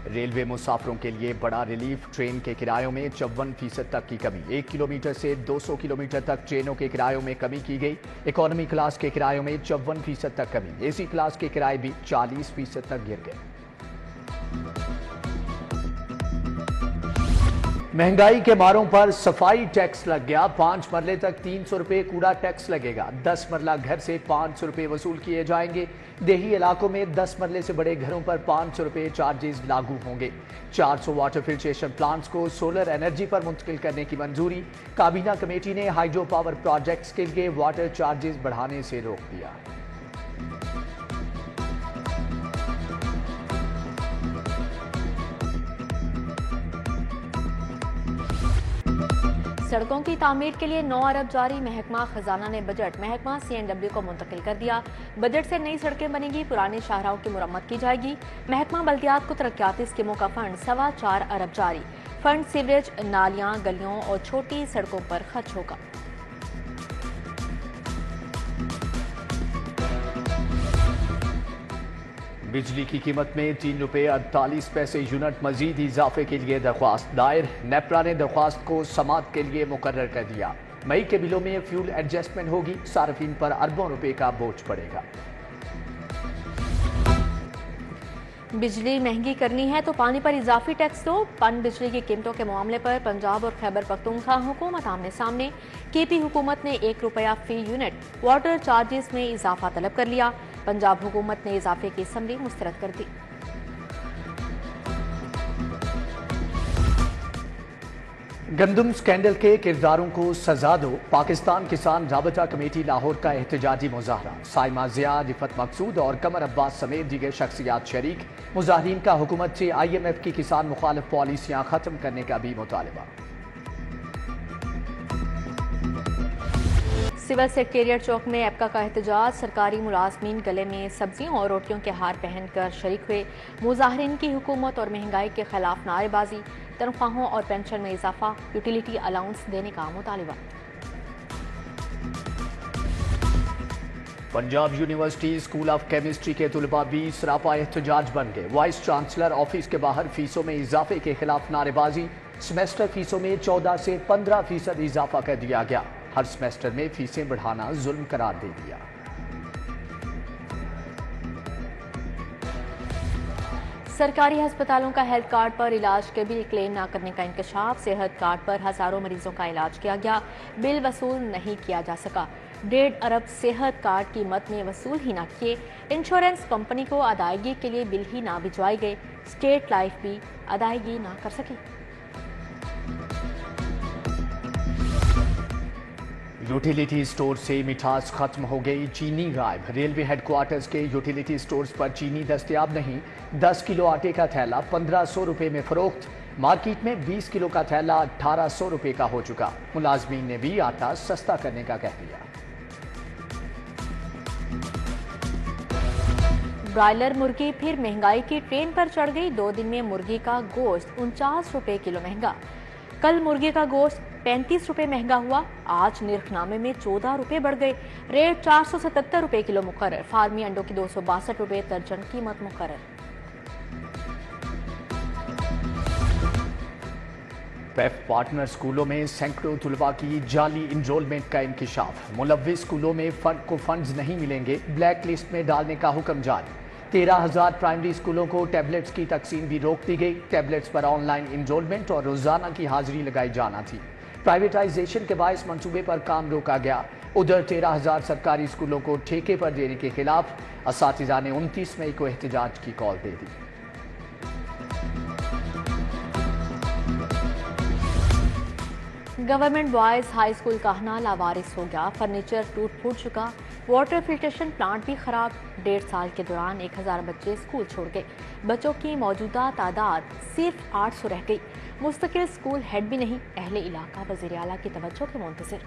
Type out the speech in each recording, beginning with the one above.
Railway मुसाफिरों के लिए बड़ा रिलीफ। ट्रेन के किरायों में 54% तक की कमी। 1 किलोमीटर से 200 किलोमीटर तक ट्रेनों के किरायों में कमी की गई। इकोनॉमी क्लास के किरायों में 54% तक कमी। एसी क्लास के किराए भी 40% तक गिर गए। महंगाई के मारों पर सफाई टैक्स लग गया। 5 मरले तक 300 रुपए कूड़ा टैक्स लगेगा। 10 मरला घर से 500 रुपए वसूल किए जाएंगे। देही इलाकों में 10 मरले से बड़े घरों पर 500 रुपए चार्जेस लागू होंगे। 400 वाटर फिल्ट्रेशन प्लांट्स को सोलर एनर्जी पर मुंतकिल करने की मंजूरी। काबीना कमेटी ने हाइड्रो पावर प्रोजेक्ट्स के लिए वाटर चार्जेस बढ़ाने से रोक दिया। सड़कों की तामीर के लिए 9 अरब जारी। महकमा खजाना ने बजट महकमा CNW को मुंतकिल कर दिया। बजट से नई सड़कें बनेगी, पुरानी शाहराहों की मुरम्मत की जाएगी। महकमा बल्दियात को तरक्याती स्कीमों का फंड 4.25 अरब जारी। फंड सीवरेज, नालियां, गलियों और छोटी सड़कों पर खर्च होगा। बिजली की कीमत में 3 रुपये 48 पैसे यूनिट मजीद इजाफे के लिए दरख्वास्त दायर। नेपरा ने दरख्वास्त को समात के लिए मुकर्रर कर दिया। मई के बिलों में फ्यूल एडजस्टमेंट होगी। सार्फिन पर अरबों रुपए का बोझ पड़ेगा। बिजली महंगी करनी है तो पानी पर इजाफी टैक्स दो। पन बिजली की कीमतों के मामले पर पंजाब और खैबर पख्तूनख्वा हुकूमत आमने सामने। KP हुकूमत ने 1 रुपया फी यूनिट वाटर चार्जेस में इजाफा तलब कर लिया। पंजाब हुकूमत ने इजाफे की समरी मुस्तरद कर दी। गंदम स्कैंडल के किरदारों को सजा दो। पाकिस्तान किसान राबता कमेटी लाहौर का एहतजाजी मुजाहरा। साइमा जिया, रिफत मकसूद और कमर अब्बास समेत दीगर शख्सियात शरीक। मुजाहरीन का हुकूमत से IMF की किसान मुखालिफ पॉलिसियां खत्म करने का भी मुतालबा। सिविल सेक्रेटेरिएट चौक में एपका का एहतजाज। सरकारी मुलाजमीन गले में सब्जियों और रोटियों के हार पहनकर शरीक हुए। मुजाहरीन की हुकूमत और महंगाई के खिलाफ नारेबाजी। तनख्वाहों और पेंशन में इजाफा, यूटिलिटी अलाउंस देने का मुतालिबा। Punjab university school of chemistry के तुलबा भी सरापा एहतजाज बन गए। वाइस चांसलर ऑफिस के बाहर फीसों में इजाफे के खिलाफ नारेबाजी। सेमेस्टर फीसों में 14 से 15% इजाफा कर दिया गया। हर सेमेस्टर में फीसें बढ़ाना जुल्म करार दे दिया। सरकारी अस्पतालों का हेल्थ कार्ड पर इलाज के बिल क्लेम न करने का इंकशाफ। सेहत कार्ड पर हजारों मरीजों का इलाज किया गया, बिल वसूल नहीं किया जा सका। 1.5 अरब सेहत कार्ड कीमत में वसूल ही न किए। इंश्योरेंस कंपनी को अदायगी के लिए बिल ही ना भिजवाए गए। स्टेट लाइफ भी अदायगी ना कर सकी। यूटिलिटी स्टोर से मिठास खत्म हो गई, चीनी गायब। रेलवे हेडक्वार्टर्स के यूटिलिटी स्टोर्स पर चीनी दस्तयाब नहीं। 10 किलो आटे का थैला 1500 रुपए में फरोख्त। मार्केट में 20 किलो का थैला 1800 रुपए का हो चुका। मुलाजमीन ने भी आटा सस्ता करने का कह दिया। ब्रायलर मुर्गी फिर महंगाई की ट्रेन पर चढ़ गई। 2 दिन में मुर्गी का गोश्त 49 रुपए किलो महंगा। कल मुर्गी का गोश्त 35 रुपए महंगा हुआ। आज निर्खनामे में 14 रुपए बढ़ गए। रेट 477 रुपए किलो मुकर्रर। फार्मी अंडों की 262 रुपए दर्जन कीमत मुकर्रर। पैफ पार्टनर स्कूलों में सैकड़ों तुलबा की जाली इनरोलमेंट का इंकिशाफ। मुलव्विस स्कूलों में फंड्स नहीं मिलेंगे, ब्लैक लिस्ट में डालने का हुक्म जारी। 13,000 प्राइमरी स्कूलों को टैबलेट्स की तकसीम भी रोक दी गई। टैबलेट्स पर ऑनलाइन इनरोलमेंट और रोजाना की हाजिरी लगाई जाना थी। प्राइवेटाइजेशन के बायस मंसूबे पर काम रोका गया। उधर 13,000 सरकारी स्कूलों को ठेके पर देने के खिलाफ असातिज़ा ने 29 मई को एहतजाज की कॉल दे दी। गवर्नमेंट बॉयज हाई स्कूल काहना लावारिस हो गया। फर्नीचर टूट फूट चुका। वाटर फिल्ट्रेशन प्लांट भी खराब। 1.5 साल के दौरान 1000 बच्चे स्कूल छोड़ गए। बच्चों की मौजूदा तादाद सिर्फ 800 रह गई। मुस्तकिल स्कूल हेड भी नहीं। अहले इलाका वज़ीर आला की तवज्जो के मुंतज़िर।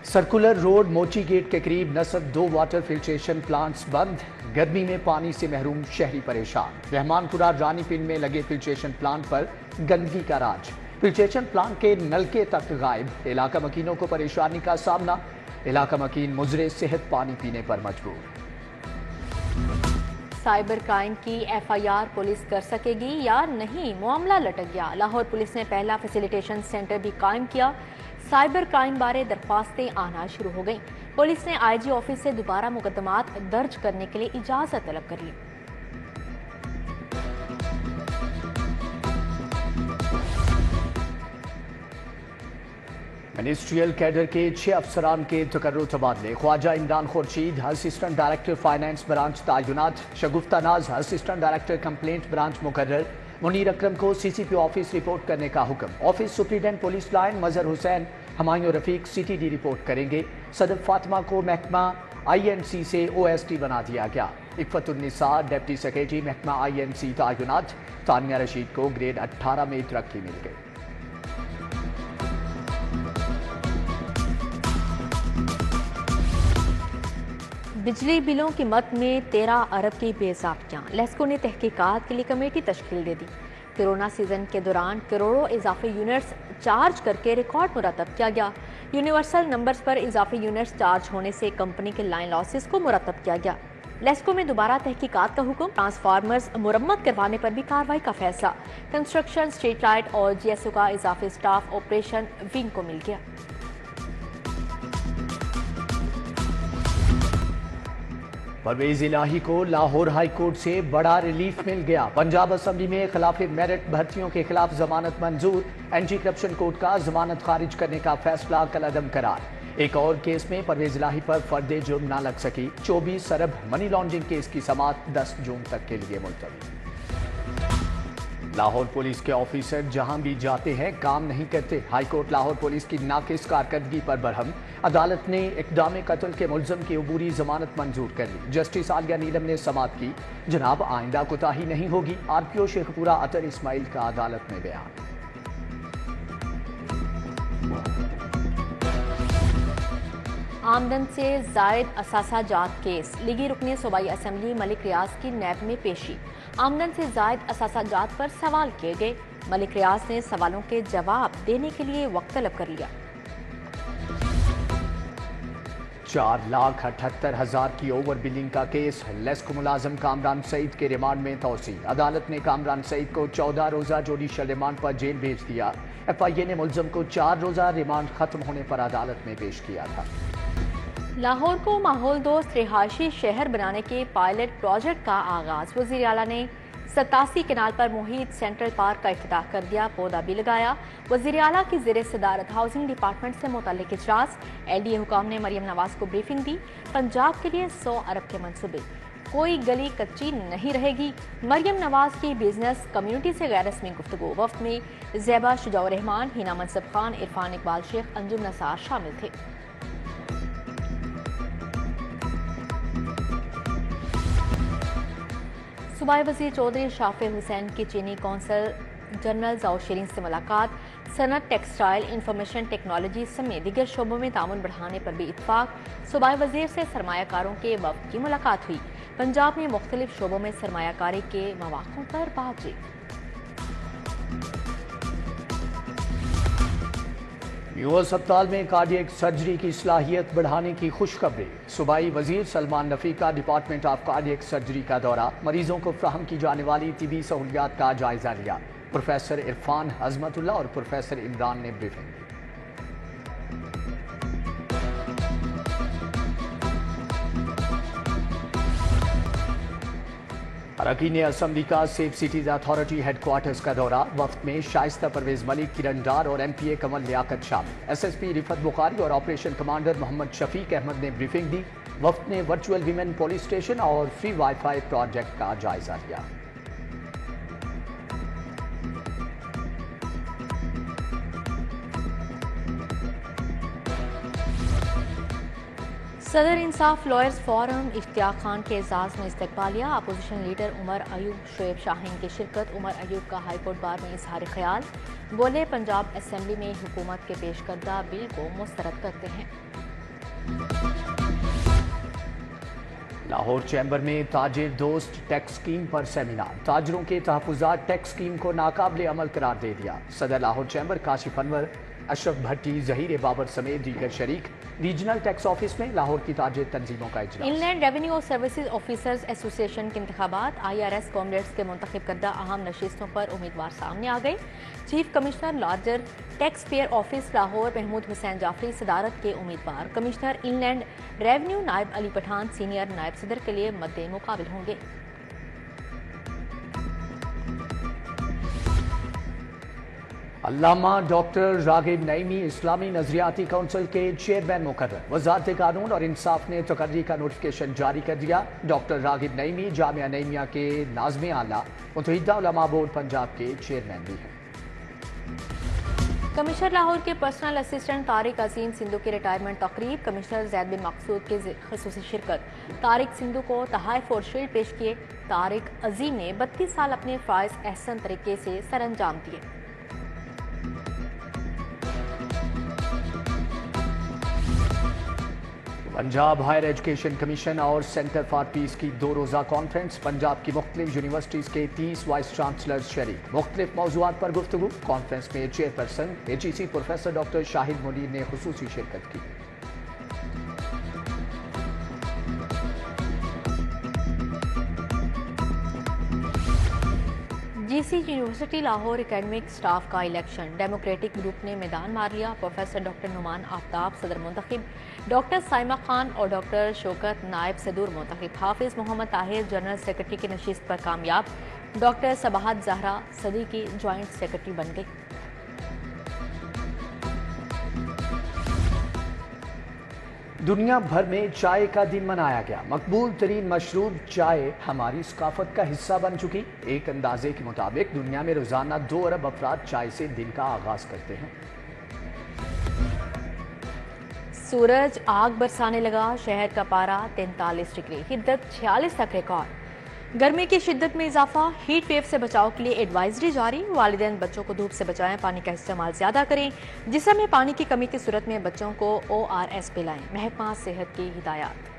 सर्कुलर रोड मोची गेट के करीब नस्ब 2 वाटर फिल्ट्रेशन प्लांट्स बंद। गर्मी में पानी से महरूम शहरी परेशान। रहमानपुरा रानी पिंड में लगे फिल्ट्रेशन प्लांट पर गंदगी का राज। फिल्ट्रेशन प्लांट के नलके तक गायब। इलाका मकीनों को परेशानी का सामना। इलाका मकीन मुजरे सेहत पानी पीने पर मजबूर। साइबर क्राइम की FIR पुलिस कर सकेगी या नहीं, मामला लटक गया। लाहौर पुलिस ने पहला फैसिलिटेशन सेंटर भी कायम किया। साइबर क्राइम बारे दरख्वास्तें आना शुरू हो गईं। पुलिस ने IG ऑफिस से दोबारा मुकदमात दर्ज करने के लिए इजाजत तलब कर ली। मिनिस्ट्रियल कैडर के 6 अफसरान के तकर्रुर तबादले। Khawaja Imran Khurshid assistant director finance branch तायुनात, Shagufta Naz assistant director complaint branch मुकर्रर। मुनीर अकरम को CCP ऑफिस रिपोर्ट करने का हुक्म। ऑफिस सुप्रीडेंट पुलिस लाइन मजहर हुसैन हमायूं रफीक CTD रिपोर्ट करेंगे। सदर फातिमा को महकमा INC से OST बना दिया गया। इफ़तुन्निसा डिप्टी सेक्रेटरी महकमा INC तायुनात। तानिया रशीद को ग्रेड 18 में तरक्की मिल गई। बिजली बिलों की मद में 13 अरब की बेज़ाब्तियाँ। लेस्को ने तहकीकात के लिए कमेटी तश्कील दे दी। कोरोना सीजन के दौरान करोड़ों इजाफी यूनिट्स चार्ज करके रिकॉर्ड मुरतब किया गया। यूनिवर्सल नंबर्स पर इजाफी यूनिट्स चार्ज होने से कंपनी के लाइन लॉसेस को मुरतब किया गया। लेस्को में दोबारा तहकीकात का हुक्म। ट्रांसफार्मर्स मुरम्मत करवाने पर भी कार्रवाई का फैसला। कंस्ट्रक्शन, स्ट्रीट लाइट और GSO का इजाफी स्टाफ ऑपरेशन विंग को मिल गया। परवेज इलाही को लाहौर हाई कोर्ट से बड़ा रिलीफ मिल गया। पंजाब असेंबली में खिलाफ मेरिट भर्तियों के खिलाफ जमानत मंजूर। एंटी करप्शन कोर्ट का जमानत खारिज करने का फैसला कलअदम करार। एक और केस में परवेज इलाही पर फर्द जुर्म न लग सकी। 24 अरब मनी लॉन्ड्रिंग केस की समाअत 10 जून तक के लिए मुलतवी। लाहौर पुलिस के ऑफिसर जहां भी जाते हैं काम नहीं करते। हाई कोर्ट लाहौर पुलिस की नाकिस कारकर्दगी पर बरहम। अदालत ने इक़दाम कत्ल के मुल्ज़म की अबूरी जमानत मंजूर कर ली। जस्टिस आलिया नीलम ने समाअत की। जनाब आइंदा कोताही नहीं होगी। RPO शेखपुरा अतर इस्माइल का अदालत में बयान। आमदन से जायद असासा जात केस। लीगी रुकने सूबाई असेंबली मलिक रियाज की नैब में पेशी। आमदन से जायद असासा जात पर सवाल किए गए। मलिक रियाज ने सवालों के जवाब देने के लिए वक्त तलब कर लिया। 4,78,000 की ओवर बिलिंग का केस। लेस्को मुलाजम कामरान सईद के रिमांड में तोसी। अदालत ने कामरान सईद को 14 रोजा जुडिशल रिमांड पर जेल भेज दिया। FIA ने मुल्जम को 4 रोजा रिमांड खत्म होने पर अदालत में पेश किया था। लाहौर को माहौल दोस्त रिहायशी शहर बनाने के पायलट प्रोजेक्ट का आगाज। वज़ीर आला ने 87 कनाल पर मुहित सेंट्रल पार्क का इफ्तिताह कर दिया। पौधा भी लगाया। वज़ीर आला की ज़ेर सदारत हाउसिंग डिपार्टमेंट से मुतल्लिक इजलास। LDA हुकाम ने मरियम नवाज को ब्रीफिंग दी। पंजाब के लिए 100 अरब के मंसूबे। कोई गली कच्ची नहीं रहेगी। मरियम नवाज की बिजनेस कम्युनिटी से गैर रस्मी गुफ्तगू। वफ्द में ज़ैबा शुजाउर रहमान, हिना मनसब खान, इरफान इकबाल शेख, अंजुम नसार शामिल थे। सूबाई वज़ीर चौधरी शाफे हुसैन की चीनी कौंसल जनरल जाओ शीरीन से मुलाकात। सनत, टेक्सटाइल, इंफॉर्मेशन टेक्नोलॉजी समेत दीगर शोबों में ताउन बढ़ाने पर भी इत्तफाक। सूबाई वज़ीर से सरमायाकारों के वफ़द की मुलाकात हुई। पंजाब में मुख्तलिफ शोबों में सरमायाकारी के मौक़ों पर बातचीत। न्यू अस्पताल में कार्डियक सर्जरी की सलाहियत बढ़ाने की खुशखबरी। सूबाई वजीर सलमान रफी का डिपार्टमेंट ऑफ कार्डियक सर्जरी का दौरा। मरीजों को फ्राहम की जाने वाली तिबी सहूलियात का जायजा लिया। प्रोफेसर इरफान अजमतुल्ला और प्रोफेसर इमरान ने ब्रीफिंग दी। अरकान असम्बली का सेफ सिटीज अथॉरिटी हेडक्वार्टर्स का दौरा। वफ्द में शाइस्ता परवेज मलिक, किरण डार और MPA कमल लियाकत शामिल। SSP रिफत बुखारी और ऑपरेशन कमांडर मोहम्मद शफीक अहमद ने ब्रीफिंग दी। वफ्द ने वर्चुअल विमेन पुलिस स्टेशन और फ्री वाईफाई प्रोजेक्ट का जायजा लिया। सदर इंसाफ लॉयर्स फोरम इश्तियाक खान के एजाज में इस्तकबालिया। अपोजिशन लीडर उमर अयूब शोएब शाहीन की शिरकत। उमर अयूब का हाईकोर्ट बार में इजहार ख्याल। बोले पंजाब असेंबली में हुकूमत के पेश करदा बिल को मुस्तरद करते हैं। लाहौर चैम्बर में ताजिर दोस्त टैक्स स्कीम पर सेमिनार। ताजरों के तहफुजात टैक्स स्कीम को नाकाबिले अमल करार दे दिया। सदर लाहौर चैम्बर काशिफ अनवर اشرف بھٹی ظہیر بابر سمیت دیگر شریک ریجنل ٹیکس آفس میں لاہور کی تاجر تنظیموں کا اجلاس ان لینڈ ریونیو سروسز آفیسرز ایسوسی ایشن کے انتخابات IRS کیمڈیٹس کے منتخب کردہ اہم نشستوں پر امیدوار سامنے آ گئے chief commissioner larger taxpayer office Lahore Mahmood Hussain Jafri صدارت کے امیدوار کمشنر ان لینڈ ریونیو نائب علی پٹھان سینئر نائب صدر کے لیے مد مقابل ہوں گے علامہ ڈاکٹر راغب نعیمی اسلامی نظریاتی کونسل کے چیئرمین مقرر وزارت قانون اور انصاف نے تقرری کا نوٹیفکیشن جاری کر دیا ڈاکٹر راغب نعیمی جامعہ نعیمیہ کے ناظم اعلیٰ متحدہ علماء بورڈ پنجاب کے چیئرمین بھی ہیں کمشنر لاہور کے پرسنل اسسٹنٹ طارق عظیم سندھو کی ریٹائرمنٹ تقریب کمشنر زید بن مقصود کی خصوصی شرکت طارق سندھو کو تحائف اور شیلڈ پیش کیے طارق عظیم نے 32 سال اپنے فرائض احسن طریقے سے سر انجام دیے پنجاب ہائر ایجوکیشن کمیشن اور سینٹر فار پیس کی 2 روزہ کانفرنس پنجاب کی مختلف یونیورسٹیز کے 30 وائس چانسلرز شریک مختلف موضوعات پر گفتگو کانفرنس میں چیئرپرسن HEC پروفیسر ڈاکٹر شاہد منیر نے خصوصی شرکت کی GC university Lahore academic staff کا الیکشن ڈیموکریٹک گروپ نے میدان مار لیا پروفیسر ڈاکٹر نعمان آفتاب صدر منتخب ڈاکٹر سائمہ خان اور ڈاکٹر شوکت نائب صدور منتخب حافظ محمد طاہر جنرل سیکرٹری کی نشست پر کامیاب doctor Sabahat Zahra Siddiqui joint secretary بن گئی دنیا بھر میں چائے کا دن منایا گیا مقبول ترین مشروب چائے ہماری ثقافت کا حصہ بن چکی ایک اندازے کے مطابق دنیا میں روزانہ 2 ارب افراد چائے سے دن کا آغاز کرتے ہیں سورج آگ برسانے لگا شہر کا پارا 43 ڈگری حدت 46 تک ریکارڈ گرمی کی شدت میں اضافہ ہیٹ ویو سے بچاؤ کے لیے ایڈوائزری جاری والدین بچوں کو دھوپ سے بچائیں پانی کا استعمال زیادہ کریں جسم میں پانی کی کمی کی صورت میں بچوں کو ORS پلائیں محکمہ صحت کی ہدایات